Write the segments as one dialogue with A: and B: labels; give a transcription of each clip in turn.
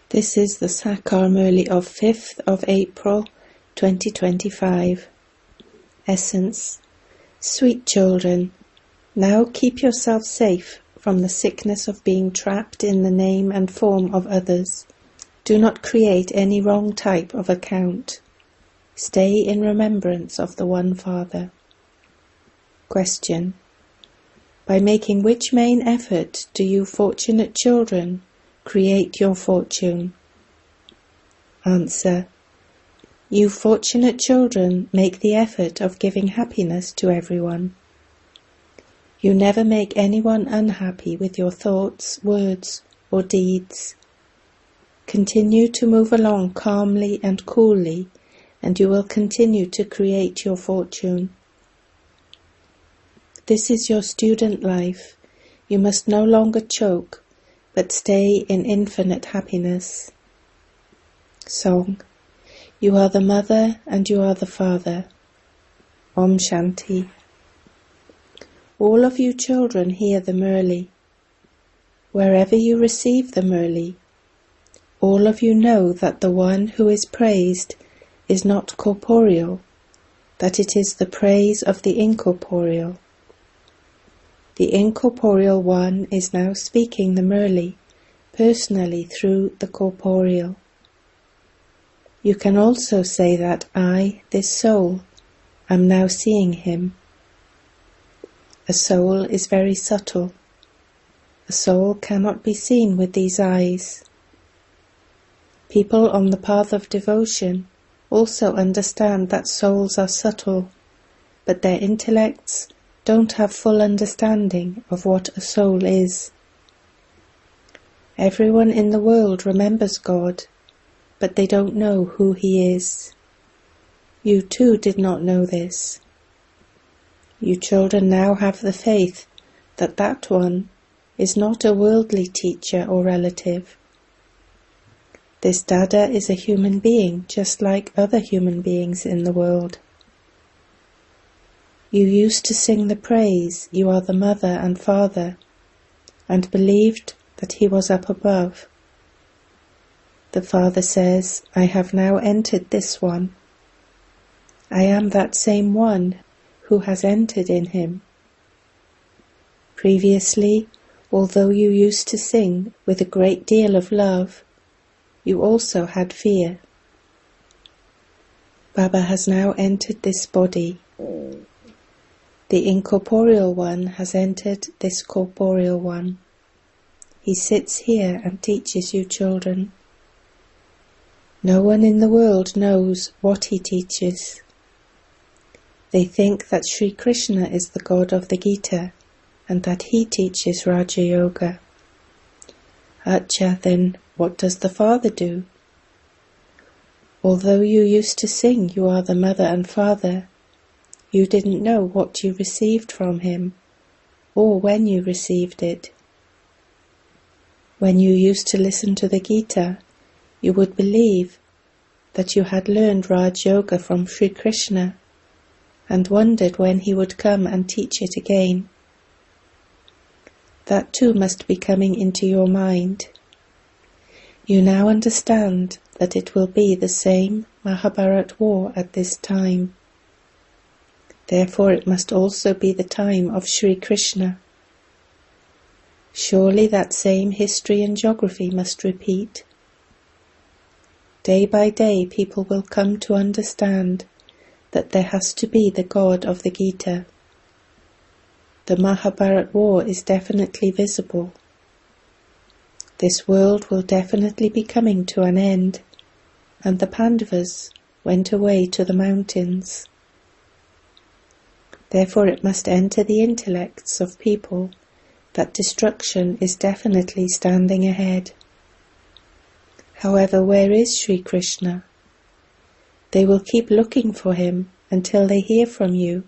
A: This is the Sakar Murli of 5th of April 2025. Essence. Sweet children, now keep yourself safe from the sickness of being trapped in the name and form of others. Do not create any wrong type of account. Stay in remembrance of the One Father. Question. By making which main effort do you fortunate children create your fortune? Answer. You fortunate children make the effort of giving happiness to everyone. You never make anyone unhappy with your thoughts, words, or deeds. Continue to move along calmly and coolly, and you will continue to create your fortune. This is your student life. You must no longer choke, but stay in infinite happiness. Song. You are the mother and you are the father. Om Shanti. All of you children hear the Murli. Wherever you receive the Murli, all of you know that the one who is praised is not corporeal, that it is the praise of the incorporeal. The incorporeal one is now speaking the Murli personally through the corporeal. You can also say that I, this soul, am now seeing him. A soul is very subtle. A soul cannot be seen with these eyes. People on the path of devotion also understand that souls are subtle, but their intellects don't have full understanding of what a soul is. Everyone in the world remembers God, but they don't know who He is. You too did not know this. You children now have the faith that that one is not a worldly teacher or relative. This Dada is a human being just like other human beings in the world. You used to sing the praise, you are the mother and father, and believed that he was up above. The Father says, I have now entered this one. I am that same one who has entered in him. Previously, although you used to sing with a great deal of love, you also had fear. Baba has now entered this body. The incorporeal one has entered this corporeal one. He sits here and teaches you children. No one in the world knows what he teaches. They think that Sri Krishna is the God of the Gita and that he teaches Raja Yoga. Acha, then what does the Father do? Although you used to sing you are the mother and father, you didn't know what you received from him, or when you received it. When you used to listen to the Gita, you would believe that you had learned Raj Yoga from Sri Krishna, and wondered when he would come and teach it again. That too must be coming into your mind. You now understand that it will be the same Mahabharat war at this time. Therefore it must also be the time of Sri Krishna. Surely that same history and geography must repeat. Day by day people will come to understand that there has to be the God of the Gita. The Mahabharat war is definitely visible. This world will definitely be coming to an end, and the Pandavas went away to the mountains. Therefore it must enter the intellects of people that destruction is definitely standing ahead. However, where is Sri Krishna? They will keep looking for him until they hear from you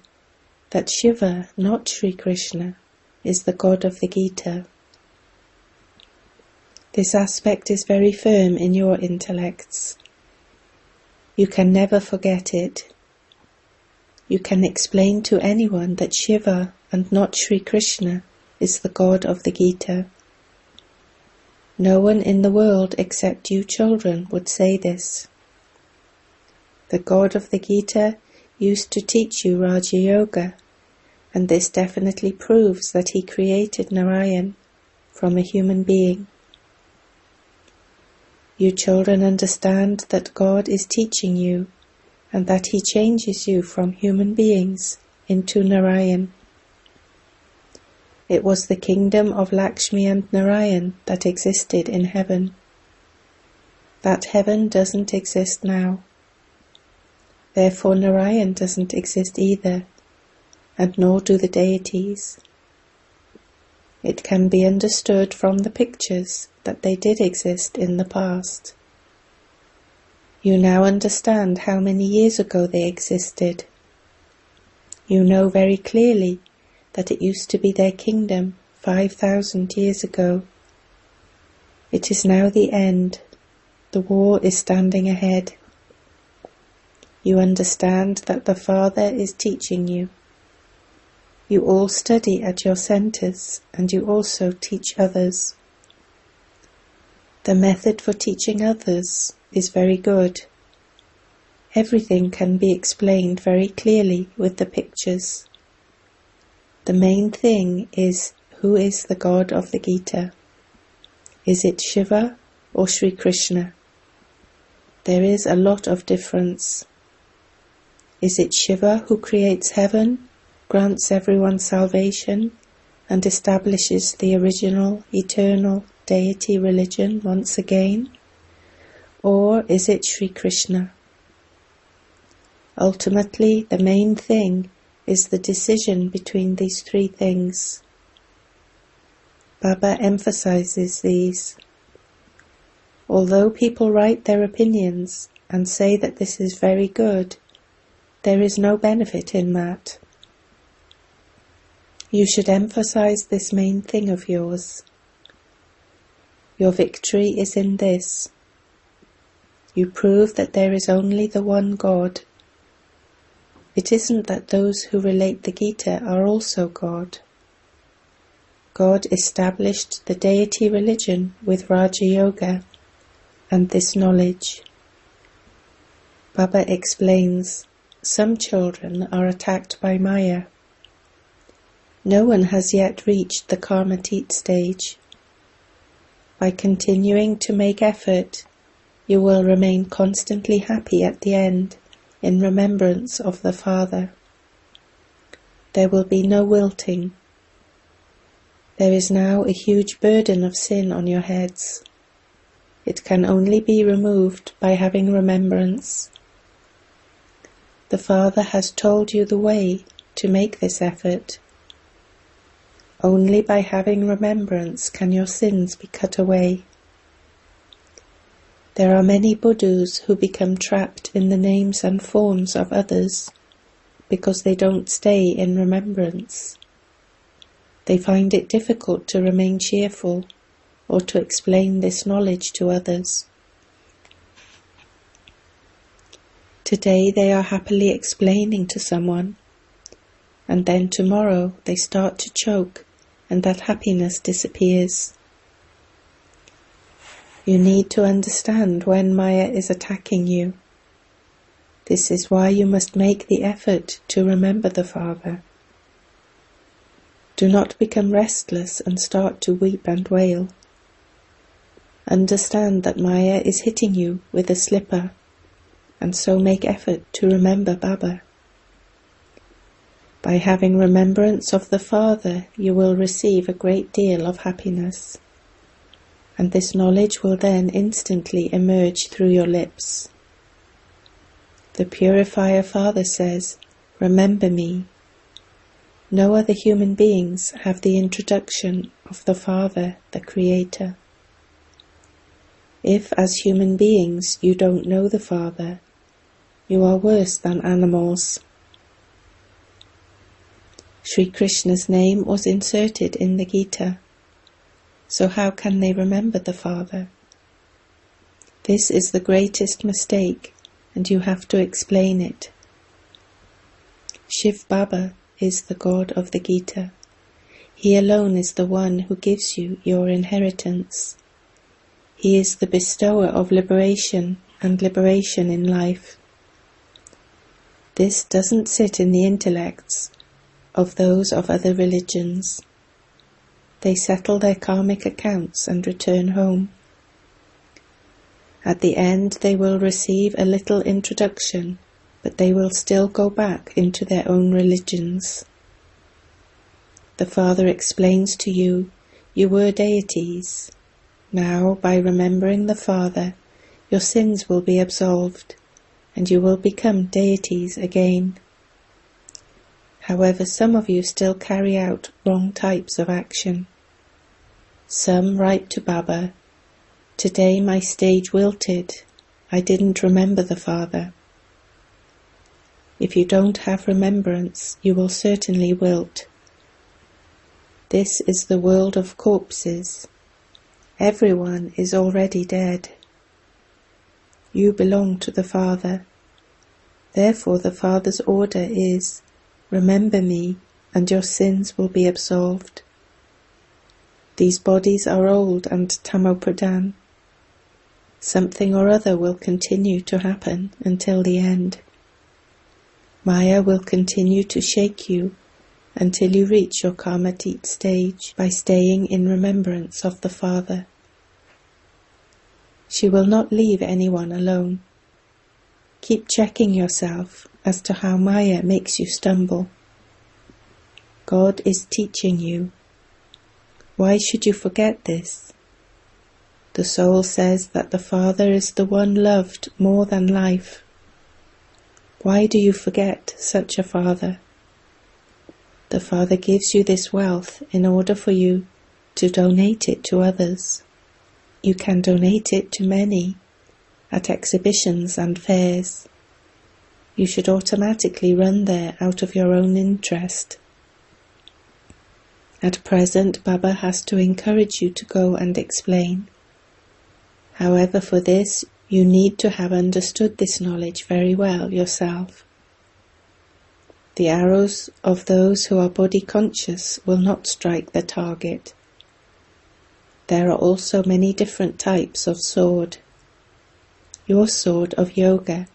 A: that Shiva, not Sri Krishna, is the God of the Gita. This aspect is very firm in your intellects. You can never forget it. You can explain to anyone that Shiva and not Sri Krishna is the God of the Gita. No one in the world except you children would say this. The God of the Gita used to teach you Raja Yoga, and this definitely proves that he created Narayan from a human being. You children understand that God is teaching you and that he changes you from human beings into Narayan. It was the kingdom of Lakshmi and Narayan that existed in heaven. That heaven doesn't exist now. Therefore Narayan doesn't exist either, and nor do the deities. It can be understood from the pictures that they did exist in the past. You now understand how many years ago they existed. You know very clearly that it used to be their kingdom 5,000 years ago. It is now the end. The war is standing ahead. You understand that the Father is teaching you. You all study at your centers, and you also teach others. The method for teaching others is very good. Everything can be explained very clearly with the pictures. The main thing is, who is the God of the Gita? Is it Shiva or Sri Krishna? There is a lot of difference. Is it Shiva who creates heaven, grants everyone salvation, and establishes the original, eternal deity religion once again? Or is it Sri Krishna? Ultimately, the main thing is the decision between these three things. Baba emphasizes these. Although people write their opinions and say that this is very good, there is no benefit in that. You should emphasize this main thing of yours. Your victory is in this. You prove that there is only the one God. It isn't that those who relate the Gita are also God. God established the deity religion with Raja Yoga and this knowledge. Baba explains, some children are attacked by Maya. No one has yet reached the Karmatit stage. By continuing to make effort, you will remain constantly happy at the end, in remembrance of the Father. There will be no wilting. There is now a huge burden of sin on your heads. It can only be removed by having remembrance. The Father has told you the way to make this effort. Only by having remembrance can your sins be cut away. There are many Buddhas who become trapped in the names and forms of others because they don't stay in remembrance. They find it difficult to remain cheerful or to explain this knowledge to others. Today they are happily explaining to someone, and then tomorrow they start to choke and that happiness disappears. You need to understand when Maya is attacking you. This is why you must make the effort to remember the Father. Do not become restless and start to weep and wail. Understand that Maya is hitting you with a slipper, and so make effort to remember Baba. By having remembrance of the Father, you will receive a great deal of happiness, and this knowledge will then instantly emerge through your lips. The Purifier Father says, "Remember me." No other human beings have the introduction of the Father, the Creator. If, as human beings, you don't know the Father, you are worse than animals. Sri Krishna's name was inserted in the Gita, so how can they remember the Father? This is the greatest mistake, and you have to explain it. Shiv Baba is the God of the Gita. He alone is the one who gives you your inheritance. He is the bestower of liberation and liberation in life. This doesn't sit in the intellects of those of other religions. They settle their karmic accounts and return home. At the end they will receive a little introduction, but they will still go back into their own religions. The Father explains to you, you were deities. Now, by remembering the Father, your sins will be absolved, and you will become deities again. However, some of you still carry out wrong types of action. Some write to Baba, "Today my stage wilted. I didn't remember the Father." If you don't have remembrance, you will certainly wilt. This is the world of corpses. Everyone is already dead. You belong to the Father. Therefore the Father's order is, remember me, and your sins will be absolved. These bodies are old and tamopradhan. Something or other will continue to happen until the end. Maya will continue to shake you until you reach your karmatit stage by staying in remembrance of the Father. She will not leave anyone alone. Keep checking yourself as to how Maya makes you stumble. God is teaching you. Why should you forget this? The soul says that the Father is the one loved more than life. Why do you forget such a Father? The Father gives you this wealth in order for you to donate it to others. You can donate it to many at exhibitions and fairs. You should automatically run there out of your own interest. At present, Baba has to encourage you to go and explain. However, for this, you need to have understood this knowledge very well yourself. The arrows of those who are body conscious will not strike the target. There are also many different types of sword. Your sword of yoga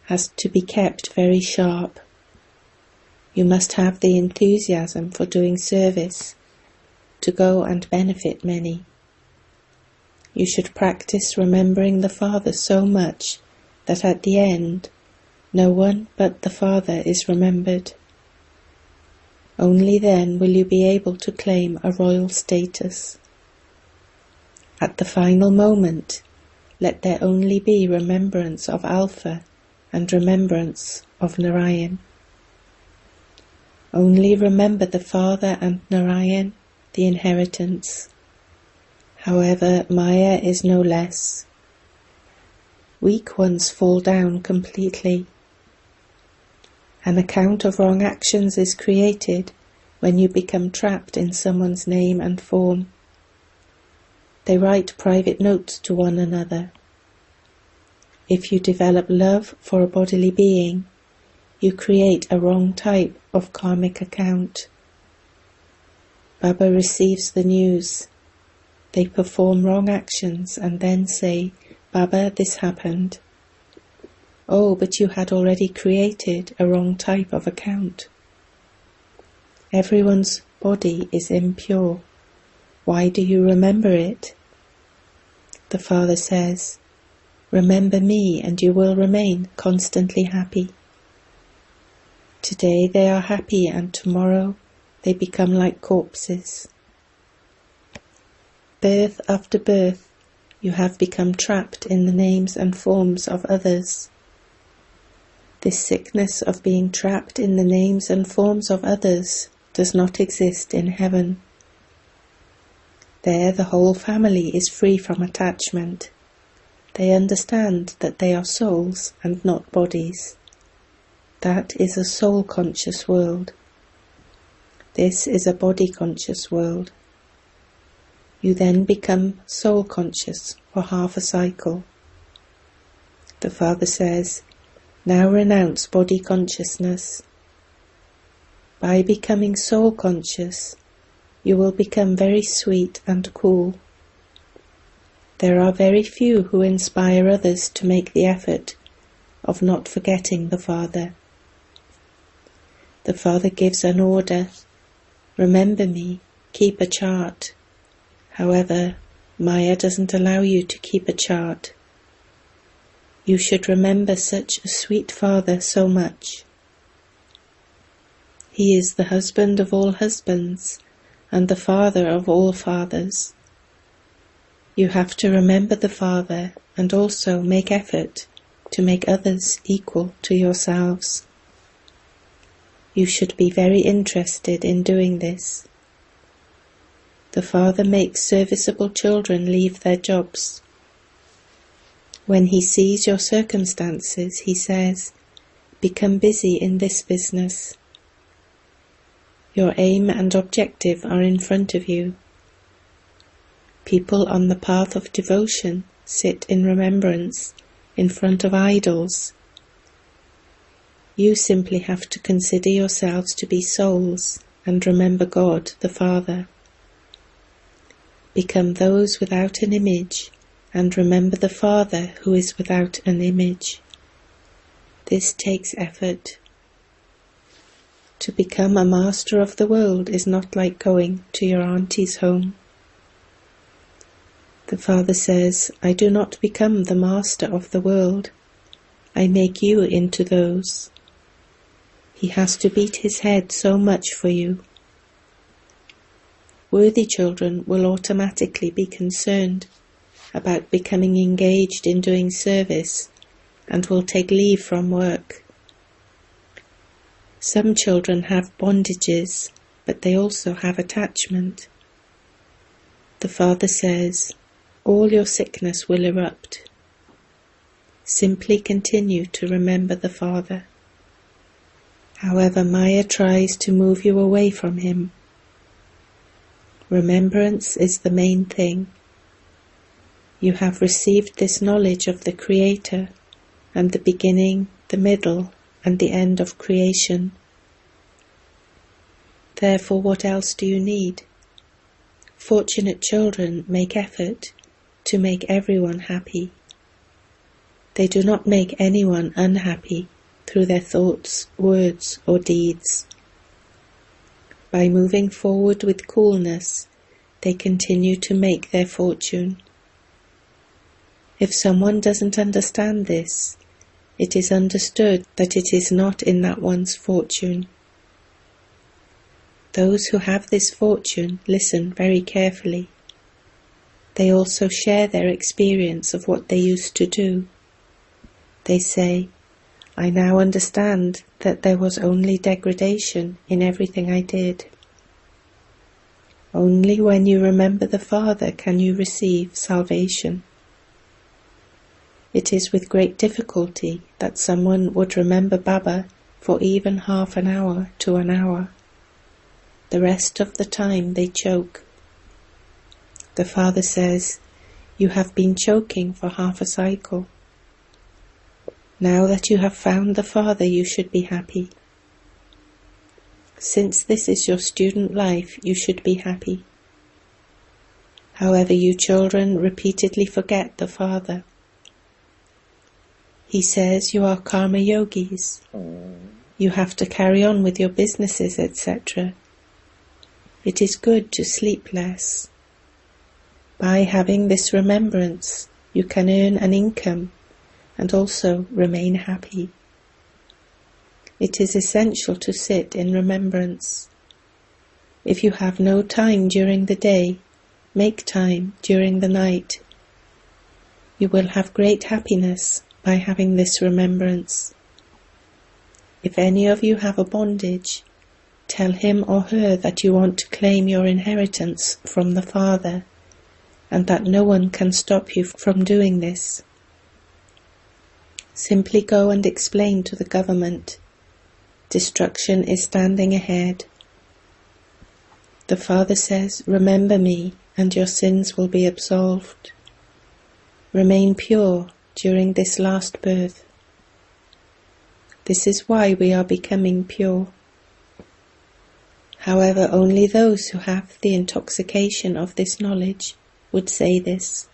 A: has to be kept very sharp. You must have the enthusiasm for doing service, to go and benefit many. You should practice remembering the Father so much that at the end, no one but the Father is remembered. Only then will you be able to claim a royal status. At the final moment, let there only be remembrance of Alpha and remembrance of Narayan. Only remember the Father and Narayan, the inheritance. However, Maya is no less. Weak ones fall down completely. An account of wrong actions is created when you become trapped in someone's name and form. They write private notes to one another. If you develop love for a bodily being, you create a wrong type of karmic account. Baba receives the news. They perform wrong actions and then say, "Baba, this happened." Oh, but you had already created a wrong type of account. Everyone's body is impure. Why do you remember it? The Father says, "Remember me and you will remain constantly happy." Today they are happy and tomorrow they become like corpses. Birth after birth, you have become trapped in the names and forms of others. This sickness of being trapped in the names and forms of others does not exist in heaven. There the whole family is free from attachment. They understand that they are souls and not bodies. That is a soul-conscious world. This is a body-conscious world. You then become soul-conscious for half a cycle. The Father says, "Now renounce body consciousness." By becoming soul-conscious, you will become very sweet and cool. There are very few who inspire others to make the effort of not forgetting the Father. The Father gives an order, remember me, keep a chart. However, Maya doesn't allow you to keep a chart. You should remember such a sweet Father so much. He is the husband of all husbands and the Father of all fathers. You have to remember the Father and also make effort to make others equal to yourselves. You should be very interested in doing this. The Father makes serviceable children leave their jobs. When he sees your circumstances, he says, "Become busy in this business." Your aim and objective are in front of you. People on the path of devotion sit in remembrance in front of idols. You simply have to consider yourselves to be souls and remember God the Father. Become those without an image and remember the Father who is without an image. This takes effort. To become a master of the world is not like going to your auntie's home. The Father says, "I do not become the master of the world. I make you into those." He has to beat his head so much for you. Worthy children will automatically be concerned about becoming engaged in doing service and will take leave from work. Some children have bondages, but they also have attachment. The Father says, all your sickness will erupt. Simply continue to remember the Father. However, Maya tries to move you away from him. Remembrance is the main thing. You have received this knowledge of the Creator and the beginning, the middle, and the end of creation. Therefore, what else do you need? Fortunate children make effort to make everyone happy. They do not make anyone unhappy through their thoughts, words, or deeds. By moving forward with coolness, they continue to make their fortune. If someone doesn't understand this, it is understood that it is not in that one's fortune. Those who have this fortune listen very carefully. They also share their experience of what they used to do. They say, "I now understand that there was only degradation in everything I did." Only when you remember the Father can you receive salvation. It is with great difficulty that someone would remember Baba for even half an hour to an hour. The rest of the time they choke. The Father says, "You have been choking for half a cycle. Now that you have found the Father, you should be happy. Since this is your student life, you should be happy. However, you children repeatedly forget the Father. He says you are karma yogis. You have to carry on with your businesses, etc. It is good to sleep less. By having this remembrance, you can earn an income and also remain happy. It is essential to sit in remembrance. If you have no time during the day, make time during the night. You will have great happiness by having this remembrance. If any of you have a bondage, tell him or her that you want to claim your inheritance from the Father, and that no one can stop you from doing this. Simply go and explain to the government, destruction is standing ahead. The Father says, "Remember me, and your sins will be absolved. Remain pure during this last birth." This is why we are becoming pure. However, only those who have the intoxication of this knowledge would say this.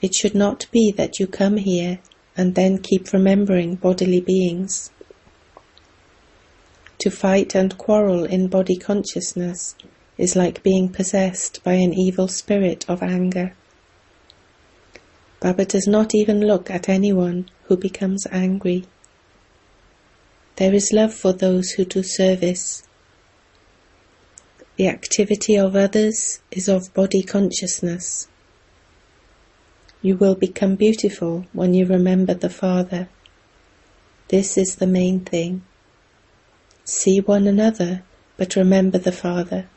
A: It should not be that you come here and then keep remembering bodily beings. To fight and quarrel in body consciousness is like being possessed by an evil spirit of anger. Baba does not even look at anyone who becomes angry. There is love for those who do service. The activity of others is of body consciousness. You will become beautiful when you remember the Father. This is the main thing. See one another, but remember the Father.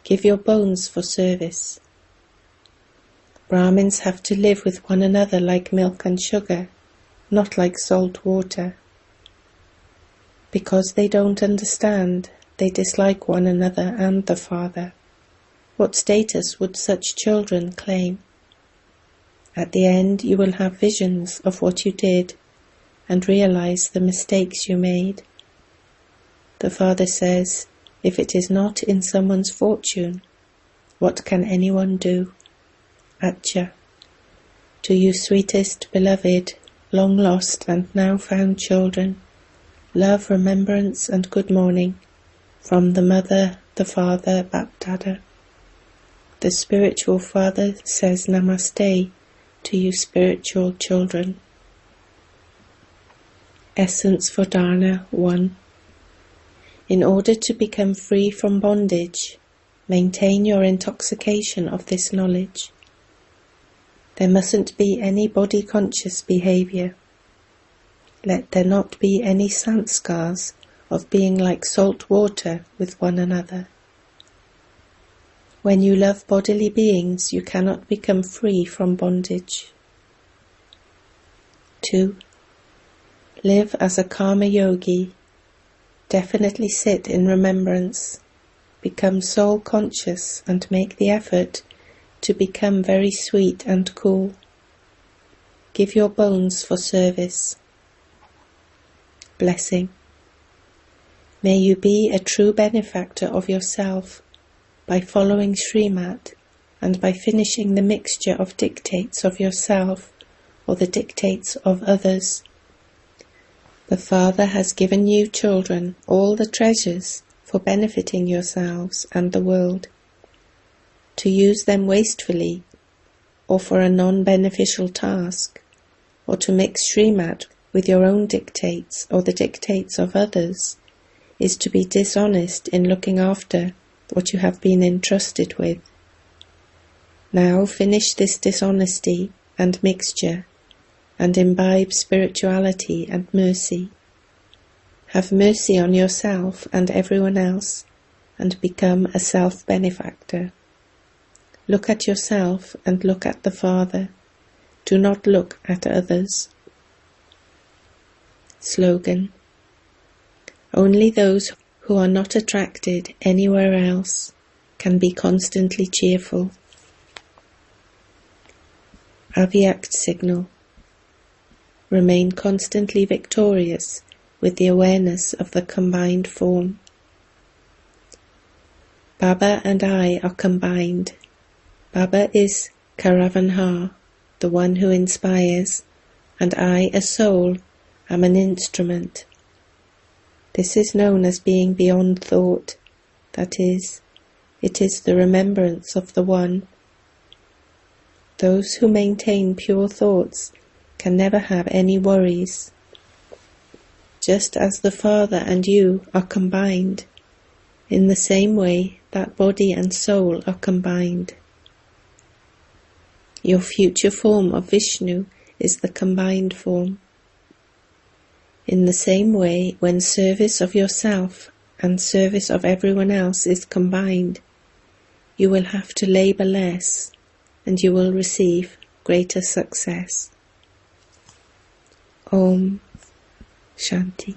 A: Give your bones for service. Brahmins have to live with one another like milk and sugar, not like salt water. Because they don't understand, they dislike one another and the Father. What status would such children claim? At the end, you will have visions of what you did and realize the mistakes you made. The Father says, if it is not in someone's fortune, what can anyone do? Atcha. To you sweetest, beloved, long lost and now found children, love, remembrance and good morning from the Mother, the Father, Bapdada. The spiritual Father says Namaste to you spiritual children. Essence for Dharna 1. In order to become free from bondage, maintain your intoxication of this knowledge. There mustn't be any body-conscious behavior. Let there not be any sanskars of being like salt water with one another. When you love bodily beings, you cannot become free from bondage. 2. Live as a karma yogi. Definitely sit in remembrance. Become soul conscious and make the effort to become very sweet and cool. Give your bones for service. Blessing. May you be a true benefactor of yourself by following Srimat and by finishing the mixture of dictates of yourself or the dictates of others. The Father has given you children all the treasures for benefiting yourselves and the world. To use them wastefully or for a non-beneficial task, or to mix Srimat with your own dictates or the dictates of others, is to be dishonest in looking after what you have been entrusted with. Now finish this dishonesty and mixture and imbibe spirituality and mercy. Have mercy on yourself and everyone else and become a self-benefactor. Look at yourself and look at the Father. Do not look at others. Slogan. Only those who are not attracted anywhere else can be constantly cheerful. Avyakt signal. Remain constantly victorious with the awareness of the combined form. Baba and I are combined. Baba is Karavanhar, the one who inspires, and I, a soul, am an instrument. This is known as being beyond thought, that is, it is the remembrance of the One. Those who maintain pure thoughts can never have any worries. Just as the Father and you are combined, in the same way that body and soul are combined. Your future form of Vishnu is the combined form. In the same way, when service of yourself and service of everyone else is combined, you will have to labor less and you will receive greater success. Om Shanti.